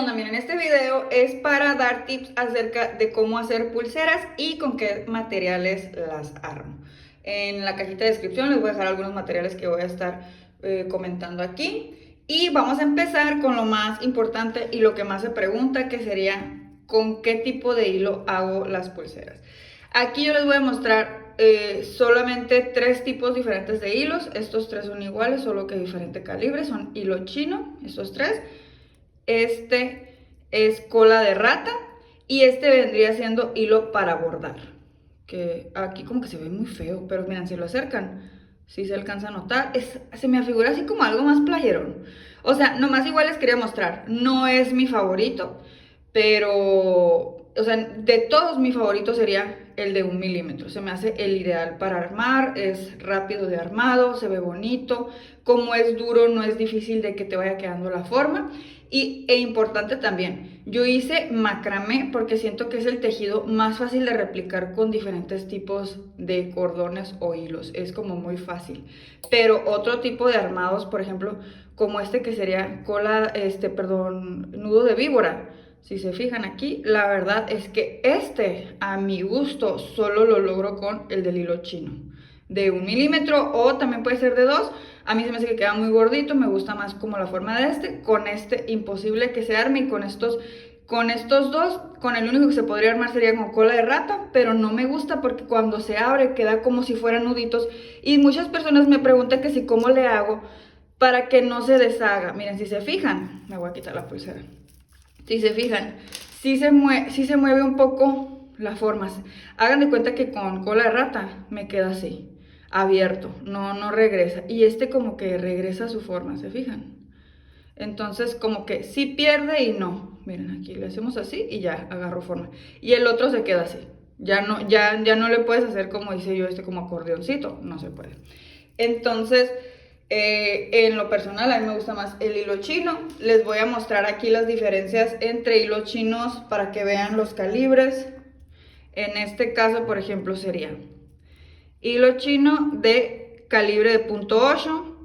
Bueno, miren, este video es para dar tips acerca de cómo hacer pulseras y con qué materiales las armo. En la cajita de descripción les voy a dejar algunos materiales que voy a estar comentando aquí. Y vamos a empezar con lo más importante y lo que más se pregunta, que sería con qué tipo de hilo hago las pulseras. Aquí yo les voy a mostrar solamente 3 tipos diferentes de hilos. Estos 3 son iguales, solo que de diferente calibre. Son hilo chino, estos 3. Este es cola de rata y este vendría siendo hilo para bordar. Que aquí como que se ve muy feo, pero miren, si lo acercan, si se alcanza a notar, se me afigura así como algo más playerón. O sea, nomás igual les quería mostrar, no es mi favorito, pero, o sea, de todos mi favorito sería el de 1 milímetro. Se me hace el ideal para armar, es rápido de armado, se ve bonito, como es duro no es difícil de que te vaya quedando la forma. E importante también, yo hice macramé porque siento que es el tejido más fácil de replicar con diferentes tipos de cordones o hilos, es como muy fácil. Pero otro tipo de armados, por ejemplo, como este que sería nudo de víbora. Si se fijan aquí, la verdad es que a mi gusto, solo lo logro con el del hilo chino. De 1 milímetro o también puede ser de 2. A mí se me hace que queda muy gordito, me gusta más como la forma de este. Con este imposible que se arme y con estos dos, con el único que se podría armar sería con cola de rata, pero no me gusta porque cuando se abre queda como si fueran nuditos. Y muchas personas me preguntan que si cómo le hago para que no se deshaga. Miren, si se fijan, me voy a quitar la pulsera. Si se fijan, sí se mueve un poco la forma. Hagan de cuenta que con cola de rata me queda así, abierto, no regresa. Y este como que regresa a su forma, ¿se fijan? Entonces como que sí pierde y no. Miren, aquí le hacemos así y ya agarró forma. Y el otro se queda así. Ya no le puedes hacer como hice yo como acordeoncito, no se puede. Entonces, en lo personal, a mí me gusta más el hilo chino. Les voy a mostrar aquí las diferencias entre hilos chinos para que vean los calibres. En este caso, por ejemplo, sería hilo chino de calibre de .8,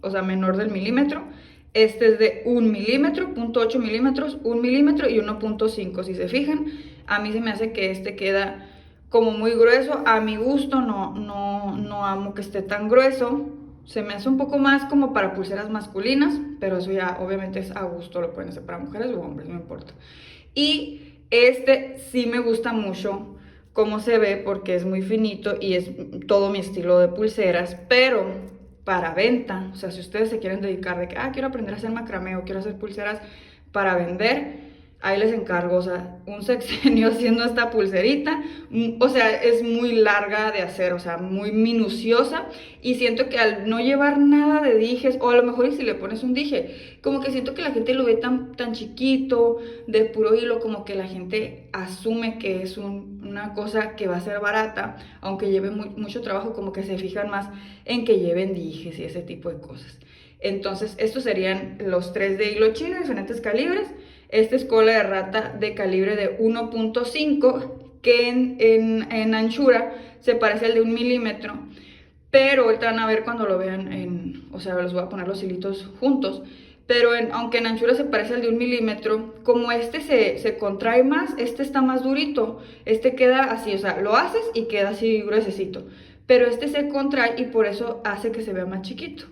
o sea, menor del milímetro. Este es de 1 milímetro, .8 milímetros, 1 milímetro y 1.5. Si se fijan, a mí se me hace que este queda como muy grueso. A mi gusto no amo que esté tan grueso. Se me hace un poco más como para pulseras masculinas, pero eso ya obviamente es a gusto, lo pueden hacer para mujeres o hombres, no importa. Y este sí me gusta mucho cómo se ve porque es muy finito y es todo mi estilo de pulseras, pero para venta, o sea, si ustedes se quieren dedicar de que, quiero aprender a hacer macramé o quiero hacer pulseras para vender, ahí les encargo, o sea, un sexenio haciendo esta pulserita. O sea, es muy larga de hacer, o sea, muy minuciosa, y siento que al no llevar nada de dijes, o a lo mejor y si le pones un dije, como que siento que la gente lo ve tan chiquito, de puro hilo, como que la gente asume que es una cosa que va a ser barata, aunque lleve mucho trabajo, como que se fijan más en que lleven dijes y ese tipo de cosas. Entonces, estos serían los 3 de hilo chino, diferentes calibres. Esta es cola de rata de calibre de 1.5, que en anchura se parece al de 1 milímetro. Pero ahorita van a ver cuando lo vean o sea, les voy a poner los hilitos juntos. Pero aunque en anchura se parece al de 1 milímetro, como este se contrae más, este está más durito. Este queda así, o sea, lo haces y queda así gruesecito. Pero este se contrae y por eso hace que se vea más chiquito.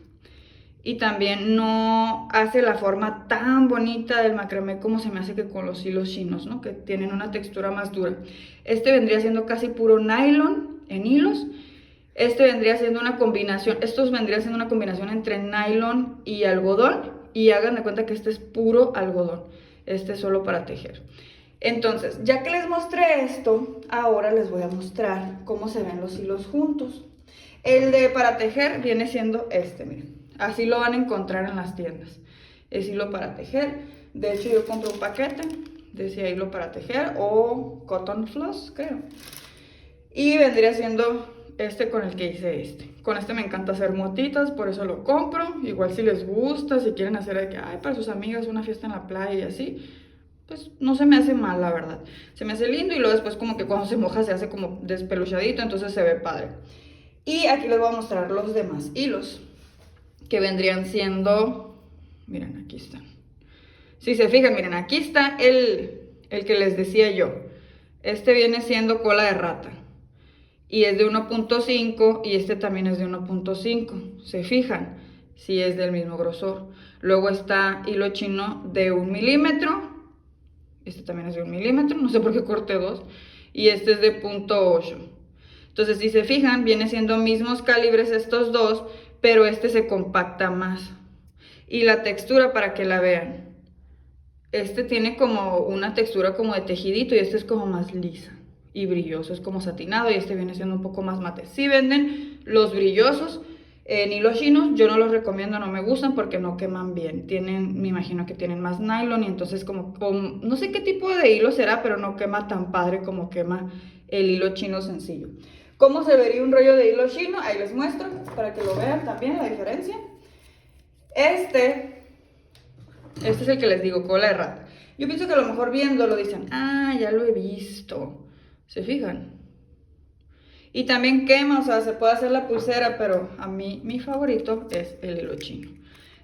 Y también no hace la forma tan bonita del macramé como se me hace que con los hilos chinos, ¿no? Que tienen una textura más dura. Este vendría siendo casi puro nylon en hilos. Este vendría siendo una combinación, estos vendrían siendo una combinación entre nylon y algodón. Y hagan de cuenta que este es puro algodón. Este es solo para tejer. Entonces, ya que les mostré esto, ahora les voy a mostrar cómo se ven los hilos juntos. El de para tejer viene siendo este, miren. Así lo van a encontrar en las tiendas. Es hilo para tejer. De hecho, yo compré un paquete. Decía hilo para tejer o cotton floss, creo. Y vendría siendo este con el que hice este. Con este me encanta hacer motitas, por eso lo compro. Igual si les gusta, si quieren hacer de que, para sus amigas una fiesta en la playa y así, pues no se me hace mal, la verdad. Se me hace lindo y luego después como que cuando se moja se hace como despeluchadito, entonces se ve padre. Y aquí les voy a mostrar los demás hilos, que vendrían siendo, miren, aquí están. Si se fijan, miren, aquí está el que les decía yo. Este viene siendo cola de rata. Y es de 1.5 y este también es de 1.5. ¿Se fijan? Si es del mismo grosor. Luego está hilo chino de 1 milímetro. Este también es de 1 milímetro. No sé por qué corté 2. Y este es de 0.8. Entonces, si se fijan, viene siendo mismos calibres estos dos, pero este se compacta más. Y la textura, para que la vean. Este tiene como una textura como de tejidito y este es como más lisa y brilloso, es como satinado y este viene siendo un poco más mate. Si venden los brillosos en hilos chinos, yo no los recomiendo, no me gustan porque no queman bien. Tienen, me imagino que tienen más nylon y entonces como no sé qué tipo de hilo será, pero no quema tan padre como quema el hilo chino sencillo. ¿Cómo se vería un rollo de hilo chino? Ahí les muestro para que lo vean también la diferencia. Este es el que les digo, cola de rata. Yo pienso que a lo mejor viéndolo dicen, ah, ya lo he visto. ¿Se fijan? Y también quema, o sea, se puede hacer la pulsera, pero a mí, mi favorito es el hilo chino.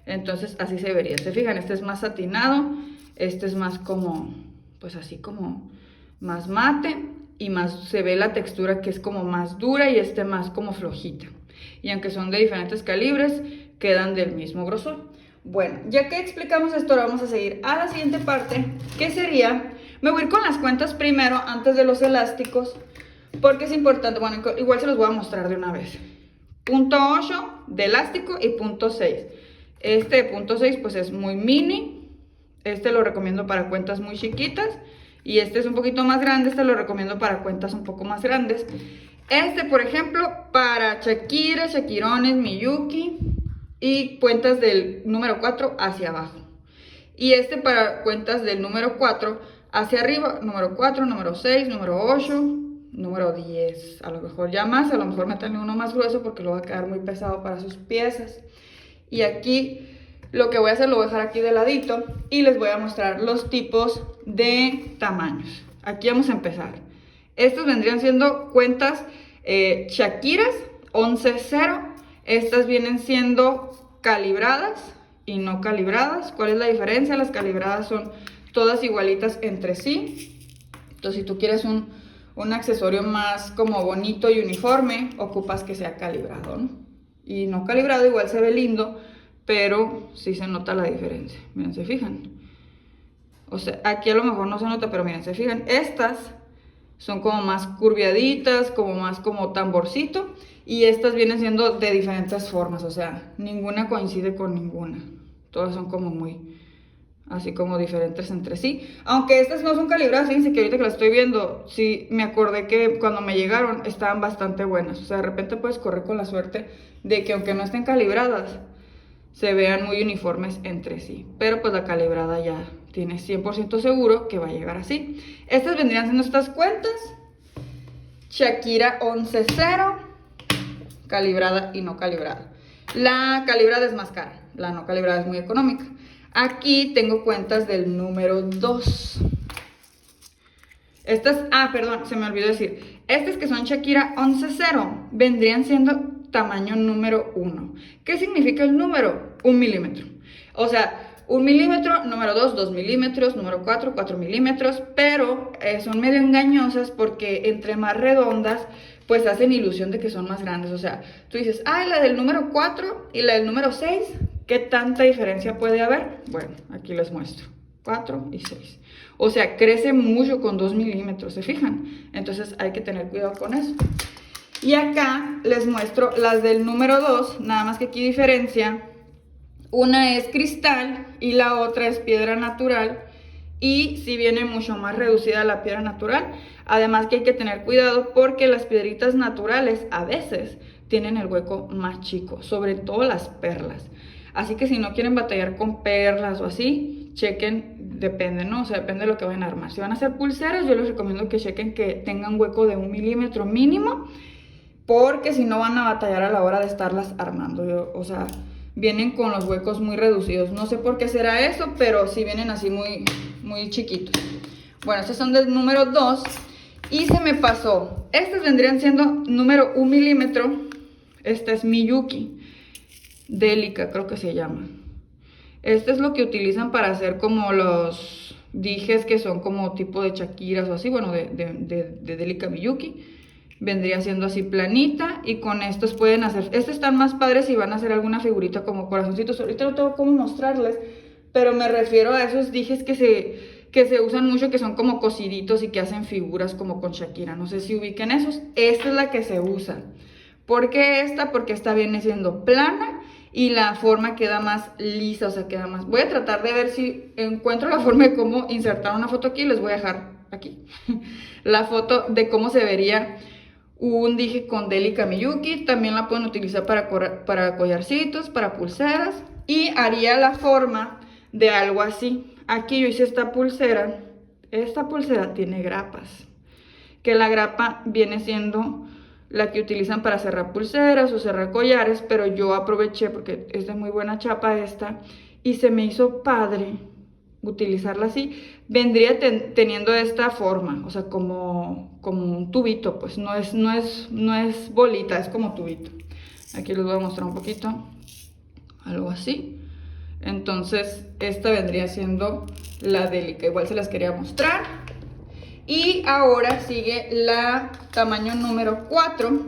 Entonces, así se vería. ¿Se fijan? Este es más satinado, este es más como, pues así como más mate. Y más se ve la textura que es como más dura y este más como flojita. Y aunque son de diferentes calibres, quedan del mismo grosor. Bueno, ya que explicamos esto, ahora vamos a seguir a la siguiente parte, que sería, me voy a ir con las cuentas primero, antes de los elásticos, porque es importante, bueno, igual se los voy a mostrar de una vez. 0.8 de elástico y 0.6. Este de 0.6 pues es muy mini, este lo recomiendo para cuentas muy chiquitas, y este es un poquito más grande, este lo recomiendo para cuentas un poco más grandes. Este, por ejemplo, para Shakira, Shakirones, Miyuki y cuentas del número 4 hacia abajo. Y este para cuentas del número 4 hacia arriba, número 4, número 6, número 8, número 10. A lo mejor ya más, a lo mejor meterle uno más grueso porque lo va a quedar muy pesado para sus piezas. Y aquí lo que voy a hacer, lo voy a dejar aquí de ladito y les voy a mostrar los tipos de tamaños. Aquí vamos a empezar. Estos vendrían siendo cuentas Shakiras 11.0. Estas vienen siendo calibradas y no calibradas. ¿Cuál es la diferencia? Las calibradas son todas igualitas entre sí. Entonces, si tú quieres un accesorio más como bonito y uniforme, ocupas que sea calibrado, ¿no? Y no calibrado igual se ve lindo, pero sí se nota la diferencia. Miren, ¿se fijan? O sea, aquí a lo mejor no se nota, pero miren, ¿se fijan? Estas son como más curviaditas, como más como tamborcito. Y estas vienen siendo de diferentes formas, o sea, ninguna coincide con ninguna. Todas son como muy, así como diferentes entre sí. Aunque estas no son calibradas, fíjense que ahorita que las estoy viendo, sí me acordé que cuando me llegaron estaban bastante buenas. O sea, de repente puedes correr con la suerte de que aunque no estén calibradas, se vean muy uniformes entre sí. Pero pues la calibrada ya tiene 100% seguro que va a llegar así. Estas vendrían siendo estas cuentas. Shakira 11.0. Calibrada y no calibrada. La calibrada es más cara, la no calibrada es muy económica. Aquí tengo cuentas del número 2. Estas, perdón, se me olvidó decir. Estas que son Shakira 11.0 vendrían siendo tamaño número 1. ¿Qué significa el número? 1 milímetro. O sea, 1 milímetro, número 2, 2 milímetros, número 4, 4 milímetros, pero son medio engañosas porque entre más redondas, pues hacen ilusión de que son más grandes. O sea, tú dices, la del número 4 y la del número 6, ¿qué tanta diferencia puede haber? Bueno, aquí les muestro, 4 y 6. O sea, crece mucho con 2 milímetros, ¿se fijan? Entonces hay que tener cuidado con eso. Y acá les muestro las del número 2, nada más que aquí diferencia. Una es cristal y la otra es piedra natural. Y si viene mucho más reducida la piedra natural. Además que hay que tener cuidado porque las piedritas naturales a veces tienen el hueco más chico, sobre todo las perlas. Así que si no quieren batallar con perlas o así, chequen, depende, ¿no? O sea, depende de lo que vayan a armar. Si van a hacer pulseras, yo les recomiendo que chequen que tengan hueco de 1 milímetro mínimo, porque si no van a batallar a la hora de estarlas armando. O sea, vienen con los huecos muy reducidos. No sé por qué será eso, pero sí vienen así muy chiquitos. Bueno, estos son del número 2. Y se me pasó. Estas vendrían siendo número 1 milímetro. Esta es Miyuki. Delica, creo que se llama. Este es lo que utilizan para hacer como los dijes que son como tipo de chaquiras o así, bueno, de Delica Miyuki. Vendría siendo así planita y con estos pueden hacer, estos están más padres si van a hacer alguna figurita como corazoncitos. Ahorita no tengo cómo mostrarles, pero me refiero a esos dijes que se usan mucho, que son como cosiditos y que hacen figuras como con Shakira. No sé si ubiquen esos. Esta es la que se usa. ¿Por qué esta? Porque esta viene siendo plana y la forma queda más lisa, o sea, queda más... Voy a tratar de ver si encuentro la forma de cómo insertar una foto aquí. Les voy a dejar aquí la foto de cómo se vería un dije con Delica Miyuki. También la pueden utilizar para collarcitos, para pulseras. Y haría la forma de algo así. Aquí yo hice esta pulsera. Esta pulsera tiene grapas, que la grapa viene siendo la que utilizan para cerrar pulseras o cerrar collares, pero yo aproveché porque es de muy buena chapa esta y se me hizo padre utilizarla así. Vendría teniendo esta forma, o sea, como un tubito, pues no es bolita, es como tubito. Aquí les voy a mostrar un poquito, algo así. Entonces esta vendría siendo la Delica, igual se las quería mostrar. Y ahora sigue la tamaño número 4.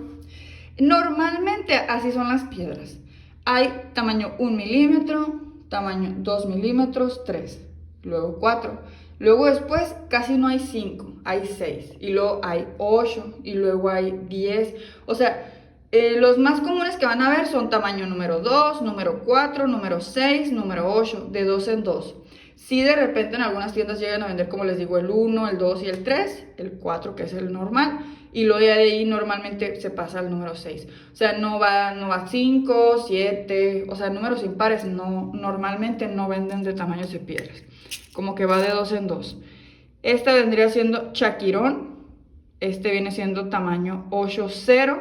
Normalmente así son las piedras. Hay tamaño 1 milímetro, tamaño 2 milímetros, 3, luego 4. Luego después casi no hay 5, hay 6. Y luego hay 8 y luego hay 10. O sea, los más comunes que van a ver son tamaño número 2, número 4, número 6, número 8, de 2 en 2. Si de repente en algunas tiendas llegan a vender, como les digo, el 1, el 2 y el 3, el 4 que es el normal, y luego de ahí normalmente se pasa al número 6. O sea, no va 5, 7, o sea, números impares normalmente no venden de tamaños de piedras, como que va de 2 en 2. Esta vendría siendo Chaquirón, este viene siendo tamaño 8-0,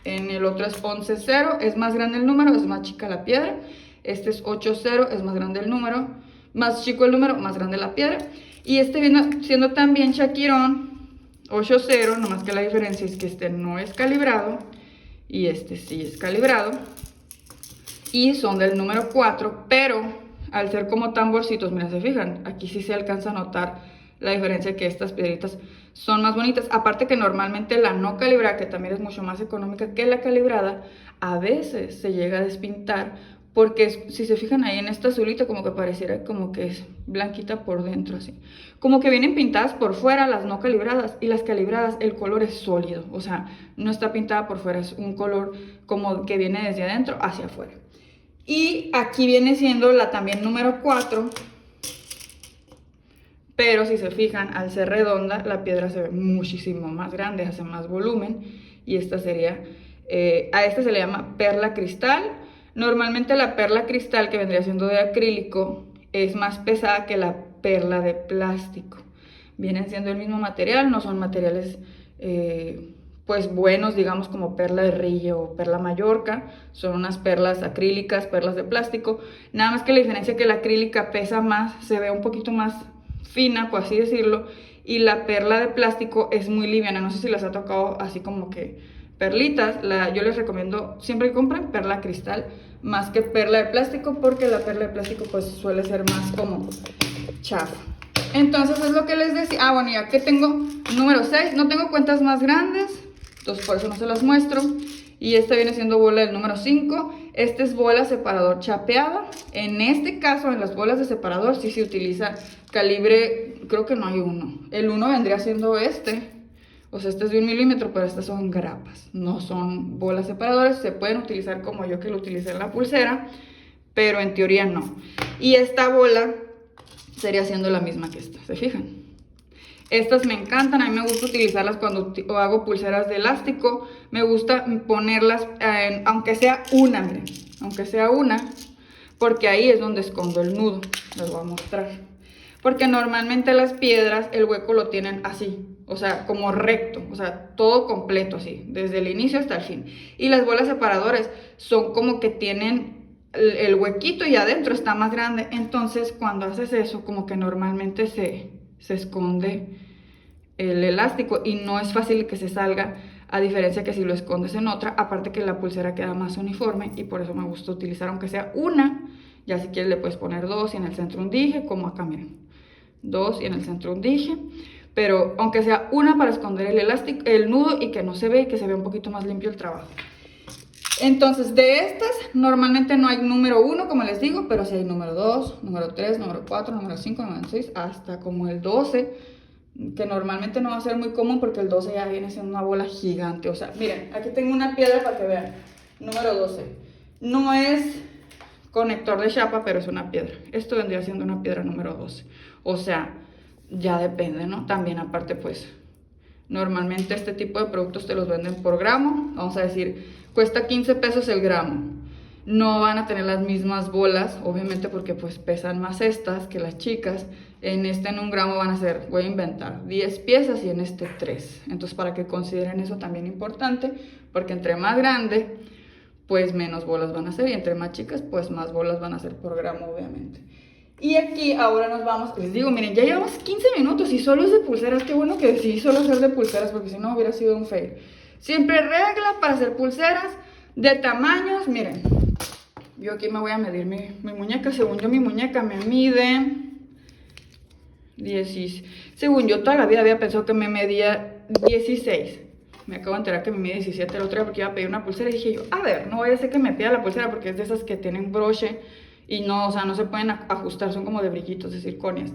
en el otro es 11-0, es más grande el número, es más chica la piedra. Este es 8-0, es más grande el número, más chico el número, más grande la piedra. Y este viene siendo también Chaquirón 8-0, nomás que la diferencia es que este no es calibrado y este sí es calibrado. Y son del número 4, pero al ser como tamborcitos, miren, se fijan, aquí sí se alcanza a notar la diferencia, que estas piedritas son más bonitas. Aparte que normalmente la no calibrada, que también es mucho más económica que la calibrada, a veces se llega a despintar, porque si se fijan ahí en esta azulita, como que pareciera como que es blanquita por dentro, así. Como que vienen pintadas por fuera las no calibradas, y las calibradas el color es sólido, o sea, no está pintada por fuera, es un color como que viene desde adentro hacia afuera. Y aquí viene siendo la también número 4, pero si se fijan, al ser redonda, la piedra se ve muchísimo más grande, hace más volumen, y esta sería, a esta se le llama perla cristal. Normalmente la perla cristal, que vendría siendo de acrílico, es más pesada que la perla de plástico. Vienen siendo el mismo material, no son materiales pues buenos, digamos, como perla de Rillo o perla Mallorca. Son unas perlas acrílicas, perlas de plástico. Nada más que la diferencia es que la acrílica pesa más, se ve un poquito más fina, por así decirlo, y la perla de plástico es muy liviana. No sé si les ha tocado así como que perlitas. Yo les recomiendo siempre que compren perla cristal más que perla de plástico, porque la perla de plástico pues suele ser más como chafa. Entonces es lo que les decía. Bueno, ya que tengo número 6, no tengo cuentas más grandes, entonces por eso no se las muestro. Y esta viene siendo bola del número 5. Este es bola separador chapeada. En este caso, en las bolas de separador, sí se utiliza calibre, creo que no hay 1. El 1 vendría siendo este. O sea, este es de 1 milímetro, pero estas son grapas. No son bolas separadoras. Se pueden utilizar como yo, que lo utilicé en la pulsera, pero en teoría no. Y esta bola sería siendo la misma que esta, ¿se fijan? Estas me encantan, a mí me gusta utilizarlas cuando hago pulseras de elástico. Me gusta ponerlas, aunque sea una, miren, aunque sea una, porque ahí es donde escondo el nudo. Les voy a mostrar. Porque normalmente las piedras, el hueco lo tienen así, o sea, como recto, o sea, todo completo así, desde el inicio hasta el fin. Y las bolas separadoras son como que tienen el huequito y adentro está más grande. Entonces, cuando haces eso, como que normalmente se esconde el elástico y no es fácil que se salga, a diferencia que si lo escondes en otra. Aparte que la pulsera queda más uniforme, y por eso me gusta utilizar aunque sea una Ya si quieres le puedes poner 2 y en el centro un dije, como acá miren, 2 y en el centro un dije, pero aunque sea una para esconder el elástico, el nudo, y que no se ve y que se vea un poquito más limpio el trabajo. Entonces de estas normalmente no hay número 1 como les digo, pero sí hay número 2, número 3, número 4, número 5, número 6, hasta como el 12, que normalmente no va a ser muy común porque el 12 ya viene siendo una bola gigante. O sea, miren, aquí tengo una piedra para que vean, número 12, no es conector de chapa, pero es una piedra. Esto vendría siendo una piedra número 12. O sea, ya depende, ¿no? También aparte pues, normalmente este tipo de productos te los venden por gramo. Vamos a decir, cuesta 15 pesos el gramo. No van a tener las mismas bolas, obviamente porque pues pesan más estas que las chicas. En un gramo van a ser, voy a inventar, 10 piezas y en este 3. Entonces para que consideren eso también importante, porque entre más grande, pues menos bolas van a ser, y entre más chicas, pues más bolas van a ser por gramo, obviamente. Y aquí ahora nos vamos, les digo, miren, ya llevamos 15 minutos y solo es de pulseras. Qué bueno que decidí solo hacer de pulseras, porque si no hubiera sido un fail. Siempre regla para hacer pulseras de tamaños. Miren, yo aquí me voy a medir mi muñeca. Según yo, mi muñeca me mide 16. Según yo, toda la vida había pensado que me medía 16. Me acabo de enterar que me mide 17 el otro día porque iba a pedir una pulsera. Y dije yo, a ver, no voy a hacer que me pida la pulsera porque es de esas que tienen broche y no, o sea, no se pueden ajustar, son como de brillitos, de circonias.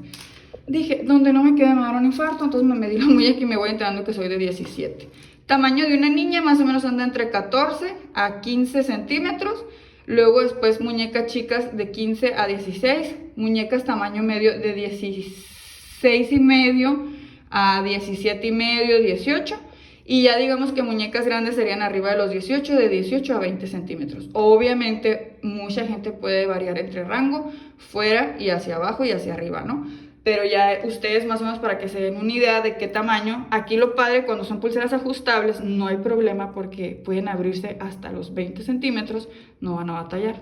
Dije, donde no me quede me va a dar un infarto, entonces me medí la muñeca y me voy enterando que soy de 17. Tamaño de una niña más o menos anda entre 14 a 15 centímetros. Luego después muñecas chicas de 15 a 16. Muñecas tamaño medio de 16 y medio a 17 y medio, 18. Y ya digamos que muñecas grandes serían arriba de los 18, de 18 a 20 centímetros. Obviamente mucha gente puede variar entre rango, fuera y hacia abajo y hacia arriba, ¿no? Pero ya ustedes más o menos para que se den una idea de qué tamaño. Aquí lo padre cuando son pulseras ajustables no hay problema porque pueden abrirse hasta los 20 centímetros, no van a batallar.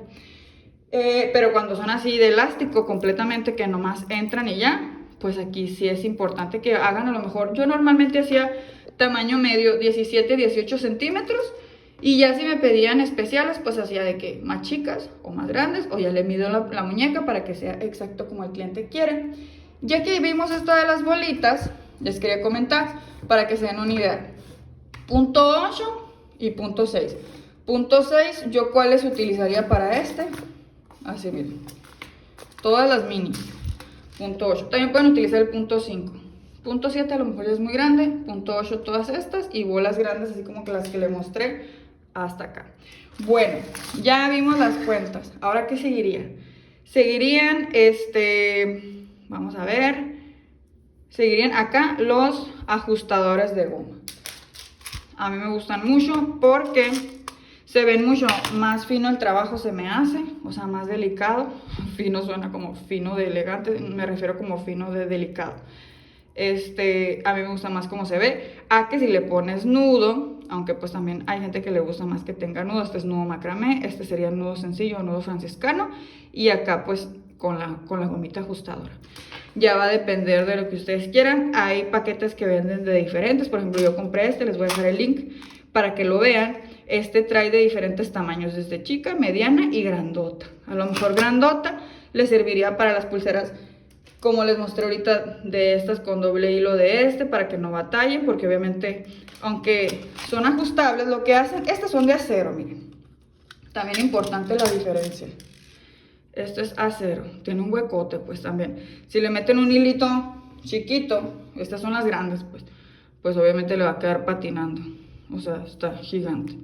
Pero cuando son así de elástico completamente que nomás entran y ya, pues aquí sí es importante que hagan a lo mejor, yo normalmente hacía tamaño medio 17, 18 centímetros y ya si me pedían especiales pues hacía de que más chicas o más grandes o ya le mido la muñeca para que sea exacto como el cliente quiere. Ya que vimos esto de las bolitas, les quería comentar para que se den una idea. Punto 8 y punto 6. Punto 6, ¿yo cuáles utilizaría para este? Así miren, todas las mini. Punto 8, también pueden utilizar el punto 5. Punto 7 a lo mejor ya es muy grande. Punto 8 todas estas y bolas grandes así como que las que le mostré hasta acá. Bueno, ya vimos las cuentas. Ahora, ¿qué seguiría? Seguirían, vamos a ver. Seguirían acá los ajustadores de goma. A mí me gustan mucho porque se ven mucho más fino el trabajo, se me hace, o sea, más delicado. Fino suena como fino de elegante, me refiero como fino de delicado. A mí me gusta más cómo se ve, a que si le pones nudo, aunque pues también hay gente que le gusta más que tenga nudo. Este es nudo macramé, este sería nudo sencillo o nudo franciscano, y acá pues con la gomita ajustadora. Ya va a depender de lo que ustedes quieran. Hay paquetes que venden de diferentes, por ejemplo yo compré este, les voy a dejar el link para que lo vean. Este trae de diferentes tamaños, desde chica, mediana y grandota. A lo mejor grandota le serviría para las pulseras como les mostré ahorita, de estas con doble hilo de para que no batallen, porque obviamente aunque son ajustables, lo que hacen, estas son de acero, miren. También importante la diferencia. Esto es acero, tiene un huecote pues también. Si le meten un hilito chiquito, estas son las grandes pues obviamente le va a quedar patinando. O sea, está gigante.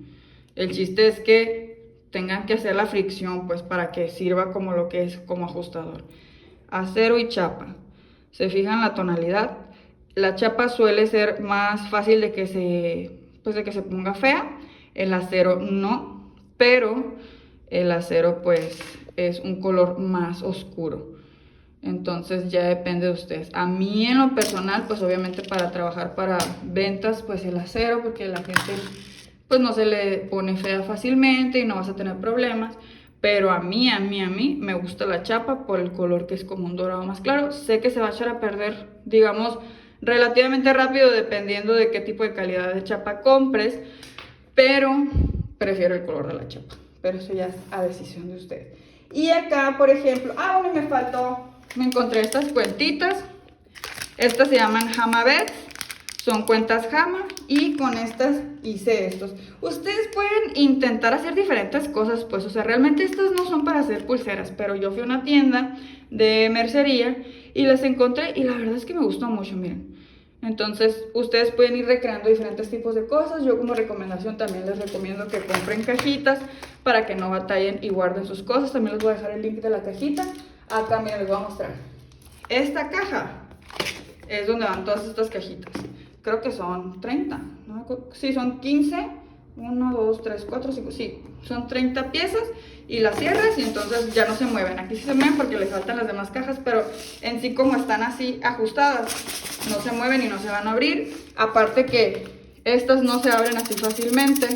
El chiste es que tengan que hacer la fricción pues para que sirva como lo que es como ajustador. Acero y chapa. Se fijan la tonalidad. La chapa suele ser más fácil de que se ponga fea. El acero no, pero el acero pues es un color más oscuro. Entonces ya depende de ustedes. A mí en lo personal, pues obviamente para trabajar para ventas, pues el acero, porque la gente pues no se le pone fea fácilmente y no vas a tener problemas. Pero a mí me gusta la chapa por el color que es como un dorado más claro. Sé que se va a echar a perder, digamos, relativamente rápido dependiendo de qué tipo de calidad de chapa compres, pero prefiero el color de la chapa. Pero eso ya es a decisión de ustedes. Y acá, por ejemplo, bueno, me encontré estas cuentitas. Estas se llaman Hamabets, son cuentas Hama, y con estas hice estos. Ustedes pueden intentar hacer diferentes cosas, pues, o sea, realmente estas no son para hacer pulseras, pero yo fui a una tienda de mercería y las encontré y la verdad es que me gustó mucho, miren. Entonces, ustedes pueden ir recreando diferentes tipos de cosas. Yo como recomendación también les recomiendo que compren cajitas para que no batallen y guarden sus cosas. También les voy a dejar el link de la cajita. Acá, miren, les voy a mostrar. Esta caja es donde van todas estas cajitas. Creo que son 30, ¿no? Sí, son 15. 1, 2, 3, 4, 5, sí, son 30 piezas y las cierras y entonces ya no se mueven. Aquí sí se mueven porque les faltan las demás cajas, pero en sí como están así ajustadas, no se mueven y no se van a abrir. Aparte que estas no se abren así fácilmente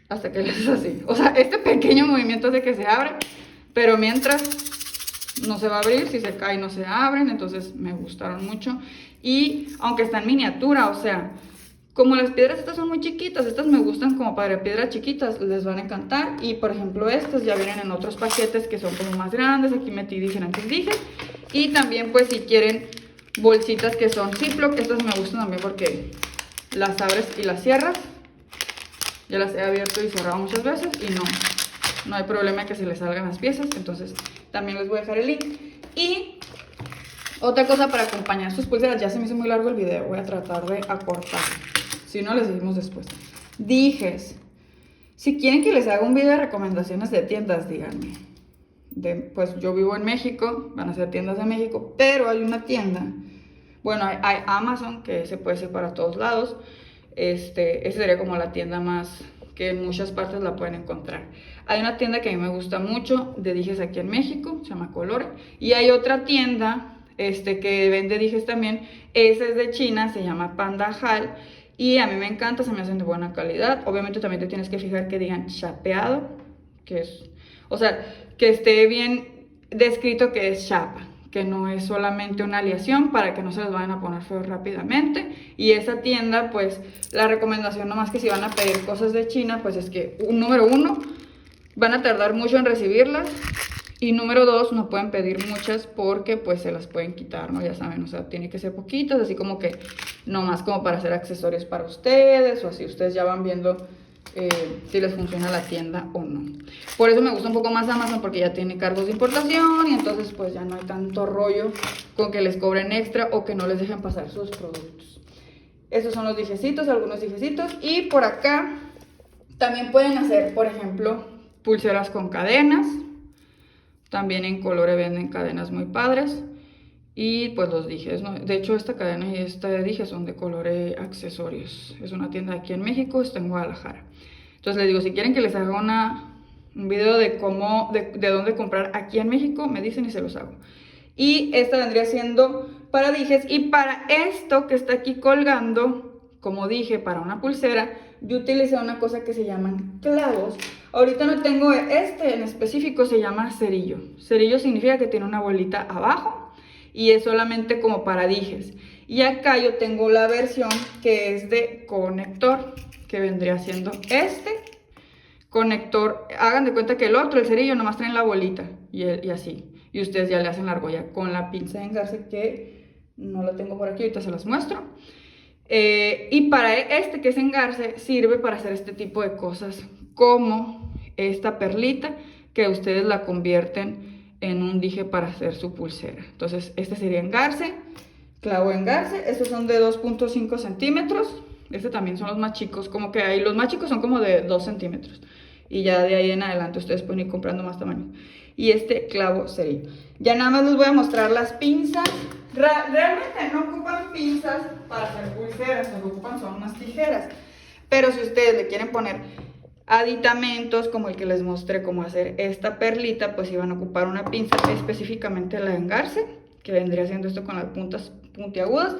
hasta que les haces así. O sea, este pequeño movimiento hace que se abra, pero mientras no se va a abrir, si se cae no se abren. Entonces me gustaron mucho y aunque está en miniatura, o sea, como las piedras estas son muy chiquitas, estas me gustan como para piedras chiquitas, les van a encantar. Y por ejemplo estas ya vienen en otros paquetes que son como más grandes. Aquí metí diferentes dijes. Y también pues si quieren bolsitas que son Ziploc, estas me gustan también porque las abres y las cierras. Ya las he abierto y cerrado muchas veces y no hay problema que se les salgan las piezas. Entonces también les voy a dejar el link. Y otra cosa para acompañar sus pulseras, ya se me hizo muy largo el video, voy a tratar de acortar. Si no, les seguimos después. Dijes. Si quieren que les haga un video de recomendaciones de tiendas, díganme. Pues yo vivo en México, van a ser tiendas de México, pero hay una tienda. Bueno, hay Amazon, que se puede hacer para todos lados. Esa sería como la tienda más que en muchas partes la pueden encontrar. Hay una tienda que a mí me gusta mucho de dijes aquí en México, se llama Colore. Y hay otra tienda que vende dijes también. Esa es de China, se llama Panda Hall. Y a mí me encanta, se me hacen de buena calidad. Obviamente también te tienes que fijar que digan chapeado, que es, o sea, que esté bien descrito que es chapa, que no es solamente una aleación para que no se les vayan a poner feos rápidamente. Y esa tienda, pues, la recomendación nomás que si van a pedir cosas de China, pues es que, número 1, van a tardar mucho en recibirlas. Y número 2, no pueden pedir muchas porque pues se las pueden quitar, ¿no? Ya saben, o sea, tiene que ser poquitas, así como que nomás como para hacer accesorios para ustedes o así ustedes ya van viendo si les funciona la tienda o no. Por eso me gusta un poco más Amazon porque ya tiene cargos de importación y entonces pues ya no hay tanto rollo con que les cobren extra o que no les dejen pasar sus productos. Estos son los dijecitos, algunos dijecitos. Y por acá también pueden hacer, por ejemplo, pulseras con cadenas. También en Colore venden cadenas muy padres. Y pues los dijes, ¿no? De hecho esta cadena y esta dije son de Colore Accesorios. Es una tienda aquí en México, está en Guadalajara. Entonces les digo, si quieren que les haga un video de cómo, de dónde comprar aquí en México, me dicen y se los hago. Y esta vendría siendo para dijes. Y para esto que está aquí colgando, como dije, para una pulsera, yo utilicé una cosa que se llaman clavos. Ahorita no tengo en específico, se llama cerillo. Cerillo significa que tiene una bolita abajo y es solamente como para dijes. Y acá yo tengo la versión que es de conector, que vendría siendo este conector. Hagan de cuenta que el otro, el cerillo, nomás traen la bolita y así. Y ustedes ya le hacen la argolla con la pinza de engarce, que no la tengo por aquí, ahorita se las muestro. Y para que es engarce, sirve para hacer este tipo de cosas, como esta perlita, que ustedes la convierten en un dije para hacer su pulsera. Entonces este sería engarce, clavo engarce. Estos son de 2.5 centímetros. También son los más chicos, como que ahí los más chicos son como de 2 centímetros. Y ya de ahí en adelante ustedes pueden ir comprando más tamaño. Y clavo cerillo. Ya nada más les voy a mostrar las pinzas. Realmente no ocupan pinzas para hacer pulseras, lo que ocupan son unas tijeras. Pero si ustedes le quieren poner aditamentos como el que les mostré cómo hacer esta perlita, pues iban a ocupar una pinza, específicamente la de engarce, que vendría siendo esto con las puntas puntiagudas.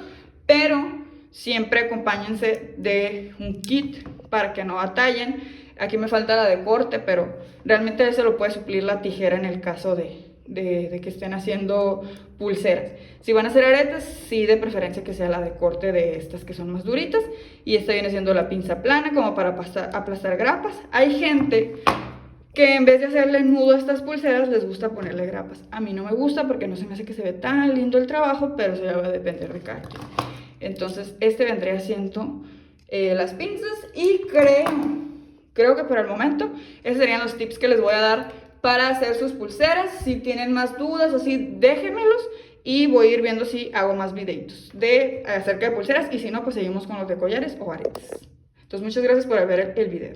Pero siempre acompáñense de un kit para que no batallen. Aquí me falta la de corte, pero realmente se lo puede suplir la tijera en el caso de que estén haciendo pulseras. Si van a hacer aretes, sí, de preferencia que sea la de corte, de estas que son más duritas. Y esta viene siendo la pinza plana, como para aplastar grapas. Hay gente que en vez de hacerle nudo a estas pulseras, les gusta ponerle grapas. A mí no me gusta porque no se me hace que se ve tan lindo el trabajo, pero eso ya va a depender de cada quien. Entonces, este vendría siendo las pinzas y creo que por el momento, esos serían los tips que les voy a dar para hacer sus pulseras. Si tienen más dudas o así, déjenmelos y voy a ir viendo si hago más videitos acerca de pulseras y si no, pues seguimos con los de collares o aretes. Entonces, muchas gracias por ver el video.